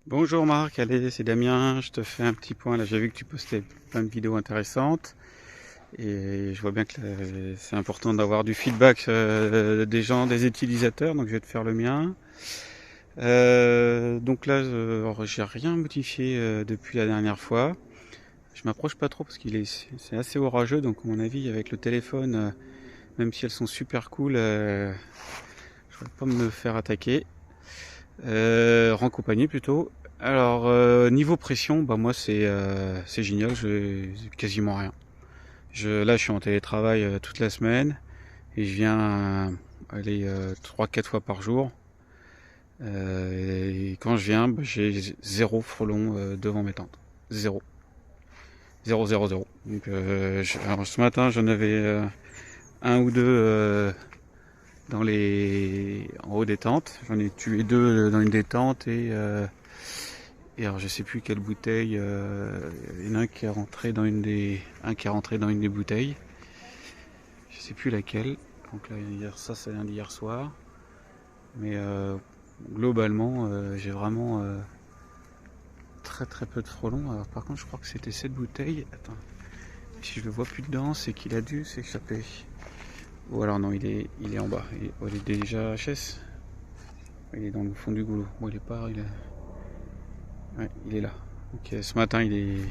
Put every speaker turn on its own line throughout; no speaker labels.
Bonjour Marc, allez, c'est Damien, je te fais un petit point. Là, j'ai vu que tu postais plein de vidéos intéressantes et je vois bien que c'est important d'avoir du feedback des gens, des utilisateurs, donc je vais te faire le mien. Donc là, j'ai rien modifié depuis la dernière fois. Je m'approche pas trop parce c'est assez orageux, donc à mon avis, avec le téléphone, même si elles sont super cool, je vais pas me faire attaquer. En compagnie plutôt. Alors niveau pression, bah moi c'est génial, j'ai quasiment rien. Là je suis en télétravail toute la semaine et je viens aller 3-4 fois par jour. Et quand je viens, bah, j'ai zéro frelon devant mes tentes. Zéro. Zéro, zéro, zéro. Donc alors, ce matin j'en avais un ou deux en haut des tentes. J'en ai tué deux dans une des tentes et alors je sais plus quelle bouteille, il y en a un qui est rentré dans un qui est rentré dans une des bouteilles. Je sais plus laquelle. Donc là ça c'est lundi hier soir. Mais globalement j'ai vraiment très très peu de frelons. Alors par contre je crois que c'était cette bouteille. Attends, si je le vois plus dedans, c'est qu'il a dû s'échapper. Ou alors non, il est en bas. Il est déjà HS. Il est dans le fond du goulot. Bon, il est pas. Ouais, il est là. Donc ce matin il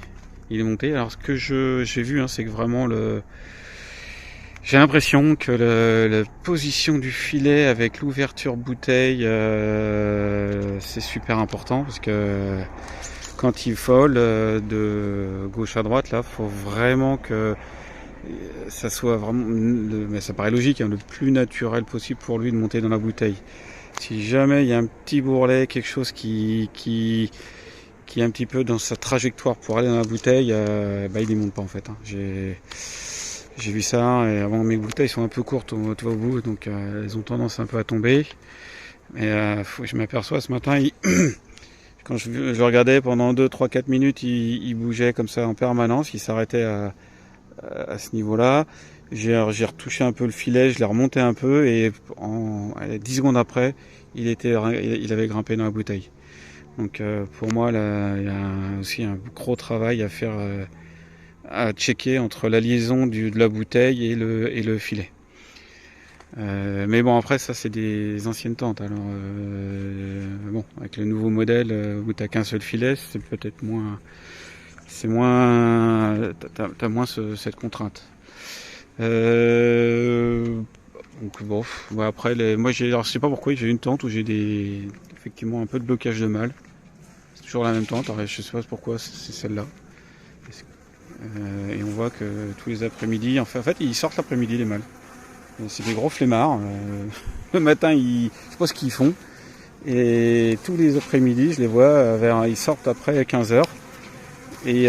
est monté. Alors ce que j'ai vu, hein, c'est que vraiment j'ai l'impression que la position du filet avec l'ouverture bouteille, c'est super important parce que quand il vole de gauche à droite, là, faut vraiment que ça soit vraiment, mais ça paraît logique, hein, le plus naturel possible pour lui de monter dans la bouteille. Si jamais il y a un petit bourrelet, quelque chose qui est un petit peu dans sa trajectoire pour aller dans la bouteille, bah il démonte pas en fait. Hein. J'ai vu ça et avant mes bouteilles sont un peu courtes au bout, donc elles ont tendance un peu à tomber. Mais je m'aperçois ce matin, quand je le regardais pendant 2, 3, 4 minutes, il bougeait comme ça en permanence, il s'arrêtait à ce niveau-là. J'ai retouché un peu le filet, je l'ai remonté un peu et 10 secondes après, il avait grimpé dans la bouteille. Donc pour moi, là, il y a aussi un gros travail à faire, à checker entre la liaison de la bouteille et le filet. Mais bon, après, ça, c'est des anciennes tentes. Alors, bon, avec le nouveau modèle où t'as qu'un seul filet, c'est peut-être moins. C'est moins. T'as moins cette contrainte. Donc, bon, ouais, après, moi, alors, je sais pas pourquoi, j'ai une tente où effectivement, un peu de blocage de mâle. C'est toujours la même tente. Alors, je sais pas pourquoi c'est celle-là. Et on voit que tous les après-midi, en fait, ils sortent l'après-midi, les mâles. C'est des gros flemmards. Le matin, je sais pas ce qu'ils font. Et tous les après-midi, je les vois, ils sortent après 15 heures. Et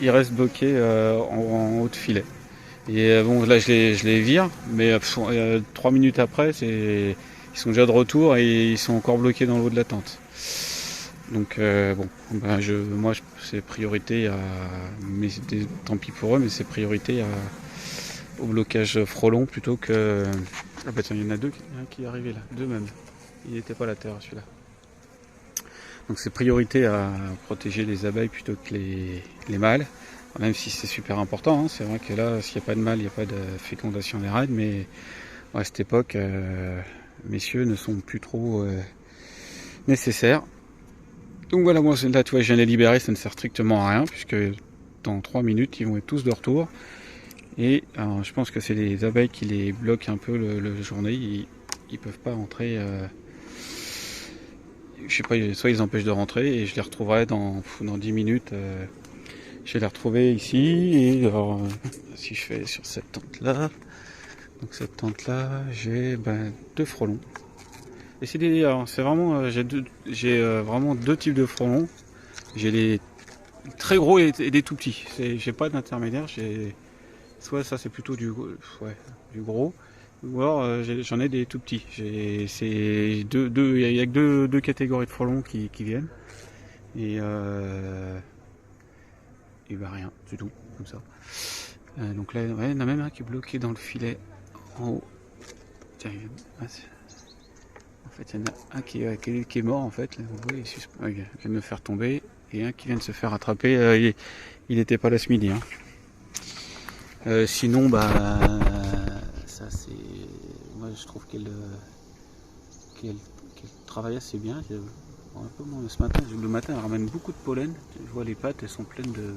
ils restent bloqués en haut de filet. Et bon, là, je les vire. Mais 3 minutes après, ils sont déjà de retour et ils sont encore bloqués dans l'eau de la tente. Donc bon, ben c'est priorité à. Mais tant pis pour eux, mais c'est priorité au blocage frelon plutôt que. Ah bah tiens, il y en a deux qui est arrivé là, deux même. Il n'était pas à la terre celui-là. Donc c'est priorité à protéger les abeilles plutôt que les mâles. Même si c'est super important, hein. C'est vrai que là, s'il n'y a pas de mâle, il n'y a pas de fécondation des reines, mais à cette époque, messieurs ne sont plus trop nécessaires. Donc voilà, moi là, tu vois, je viens de les libérer, ça ne sert strictement à rien, puisque dans 3 minutes, ils vont être tous de retour. Et alors, je pense que c'est les abeilles qui les bloquent un peu le journée. Ils peuvent pas rentrer. Je sais pas, soit ils empêchent de rentrer et je les retrouverai dans 10 minutes. Je vais les retrouver ici. Et alors, si je fais sur cette tente là, donc cette tente là, j'ai deux frelons. Et c'est vraiment, j'ai vraiment deux types de frelons. J'ai les très gros et des tout petits. J'ai pas d'intermédiaire. Soit ça c'est plutôt du gros, ou alors j'en ai des tout petits. C'est il y a que deux catégories de frelons qui viennent. Et, et bah rien, c'est tout, comme ça. Donc là, ouais, il y en a même un qui est bloqué dans le filet en haut. Tiens, fait, il y en a un qui est mort en fait. Là, vous voyez, il vient de me faire tomber et un qui vient de se faire attraper. Il n'était pas là ce midi. Hein. Sinon, ça c'est. Moi je trouve qu'elle travaille assez bien. Un peu moins ce matin. Le matin, elle ramène beaucoup de pollen. Je vois les pattes, elles sont pleines de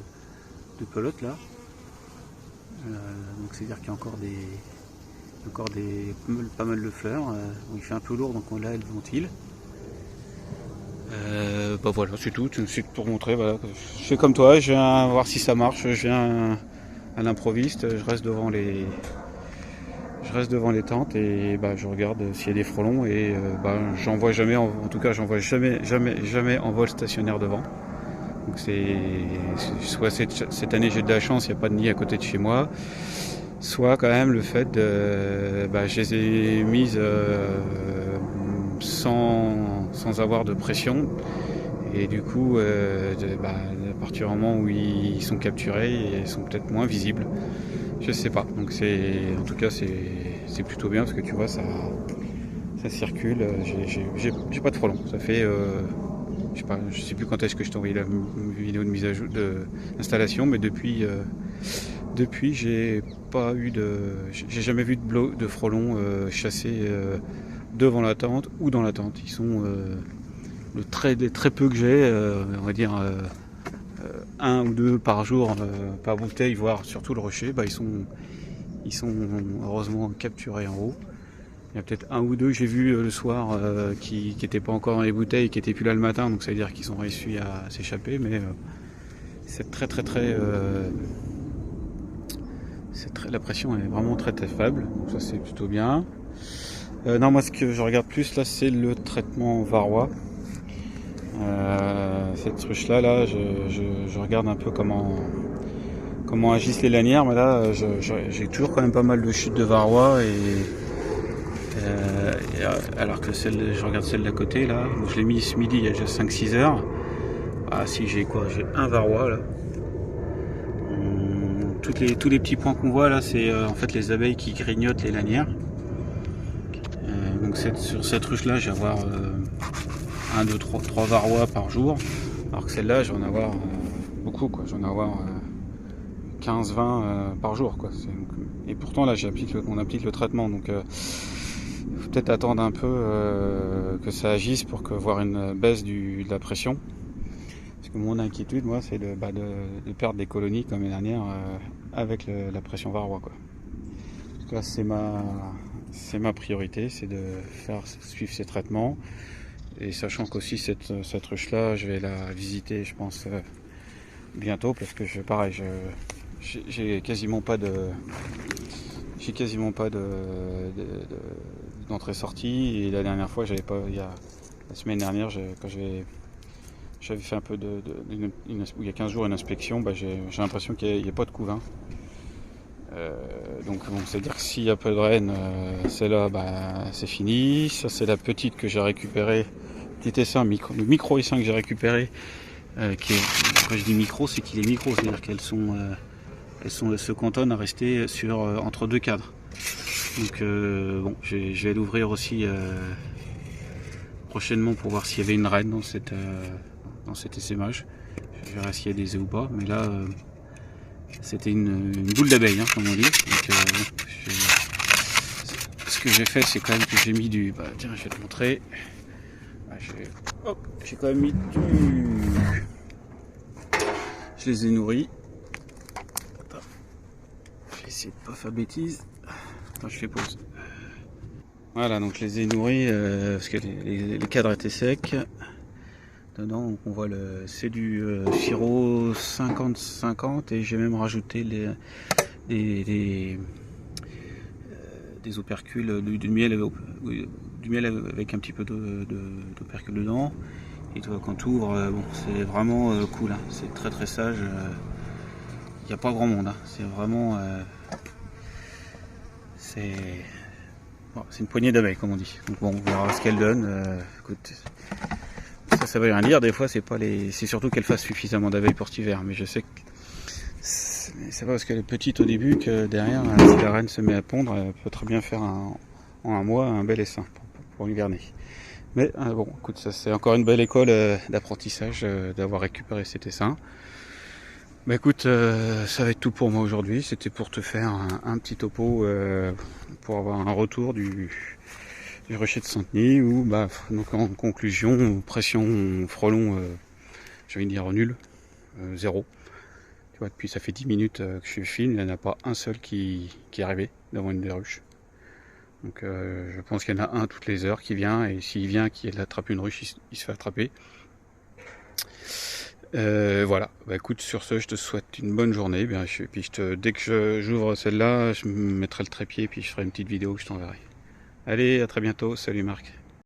pelotes là. Donc c'est à dire qu'il y a encore pas mal de fleurs. Il fait un peu lourd, donc là elle ventile. Voilà, c'est tout. C'est pour montrer. Voilà. Je fais comme toi, je viens voir si ça marche. Je viens à l'improviste. Je reste devant les tentes et je regarde s'il y a des frelons et j'en vois jamais. En tout cas, j'en vois jamais en vol stationnaire devant. Donc soit cette année j'ai de la chance, il n'y a pas de nid à côté de chez moi. Soit quand même le fait de je les ai mises sans avoir de pression et du coup à partir du moment où ils sont capturés, ils sont peut-être moins visibles, je sais pas. Donc en tout cas c'est plutôt bien parce que tu vois ça circule. J'ai pas de frelons, ça fait je sais plus quand est-ce que je t'ai envoyé la vidéo de mise à jour d'installation, mais depuis j'ai jamais vu de frelons chasser devant la tente ou dans la tente. Ils sont les très peu que j'ai, on va dire un ou deux par jour par bouteille, voire surtout le rocher, ils sont heureusement capturés en haut. Il y a peut-être un ou deux que j'ai vu le soir qui n'étaient pas encore dans les bouteilles, qui n'étaient plus là le matin, donc ça veut dire qu'ils ont réussi à s'échapper, mais c'est très la pression est vraiment très faible, donc ça c'est plutôt bien. Non, moi ce que je regarde plus là, c'est le traitement varroa. Cette ruche là, je regarde un peu comment agissent les lanières, mais là j'ai toujours quand même pas mal de chutes de varroa alors que je regarde celle d'à côté là, je l'ai mis ce midi il y a déjà 5-6 heures. Si j'ai un varroa là. Tous les petits points qu'on voit là, c'est en fait les abeilles qui grignotent les lanières. Donc sur cette ruche là, je vais avoir 1, 2, 3 varrois par jour, alors que celle-là, je vais en avoir beaucoup, quoi. Je vais en avoir 15-20 par jour, quoi. Et pourtant là, on applique le traitement, donc il faut peut-être attendre un peu que ça agisse pour voir une baisse de la pression. Parce que mon inquiétude, moi, c'est de perdre des colonies comme l'année dernière avec la pression varroa, quoi. Donc là, c'est ma priorité, c'est de faire suivre ces traitements. Et sachant qu'aussi cette ruche là, je vais la visiter, je pense, bientôt, parce que j'ai quasiment pas d'entrée-sortie. Et la dernière fois, j'avais pas, la semaine dernière, quand j'avais fait un peu il y a 15 jours une inspection, j'ai l'impression qu'il n'y a pas de couvain. Donc bon, c'est-à-dire que s'il n'y a pas de reine, celle-là, c'est fini. Ça, c'est la petite que j'ai récupérée, petit essaim, le micro essaim que j'ai récupéré, quand je dis micro, c'est qu'il est micro, c'est-à-dire qu'elles se cantonnent à rester entre deux cadres. Donc je vais l'ouvrir aussi prochainement pour voir s'il y avait une reine dans cet essaimage. Je verrai s'il y a des œufs ou pas, mais là c'était une boule d'abeille, comme on dit. Donc, ce que j'ai fait, c'est quand même que j'ai mis tiens, je vais te montrer. J'ai quand même mis je les ai nourris. Je vais essayer de pas faire de bêtises. Attends, je fais pause. Voilà, donc je les ai nourris parce que les cadres étaient secs. Dedans, on voit c'est du sirop 50-50 et j'ai même rajouté des opercules, du miel avec un petit peu d'opercules dedans. Et toi, quand tu ouvres, c'est vraiment cool, hein. C'est très sage. Il n'y a pas grand monde, hein. C'est vraiment c'est une poignée d'abeilles, comme on dit. Donc bon, on verra ce qu'elle donne. Écoute, ça veut rien dire, des fois c'est surtout qu'elle fasse suffisamment d'abeilles pour cet hiver, mais je sais que c'est pas parce qu'elle est petite au début que derrière, si la reine se met à pondre, elle peut très bien faire en un mois un bel essaim pour hiverner. Mais bon, écoute, ça c'est encore une belle école d'apprentissage d'avoir récupéré ces dessins. Bah écoute, ça va être tout pour moi aujourd'hui. C'était pour te faire un petit topo pour avoir un retour du Rocher de Saint-Denis, où bah donc en conclusion, pression frelon, j'ai envie de dire nul, 0. Tu vois, depuis ça fait 10 minutes que je filme, il n'y en a pas un seul qui est arrivé devant une des ruches. Donc je pense qu'il y en a un toutes les heures qui vient, et s'il vient, qu'il attrape une ruche, il se fait attraper. Voilà, bah écoute, sur ce, je te souhaite une bonne journée. Bien, dès que j'ouvre celle-là, je mettrai le trépied, puis je ferai une petite vidéo que je t'enverrai. Allez, à très bientôt. Salut Marc.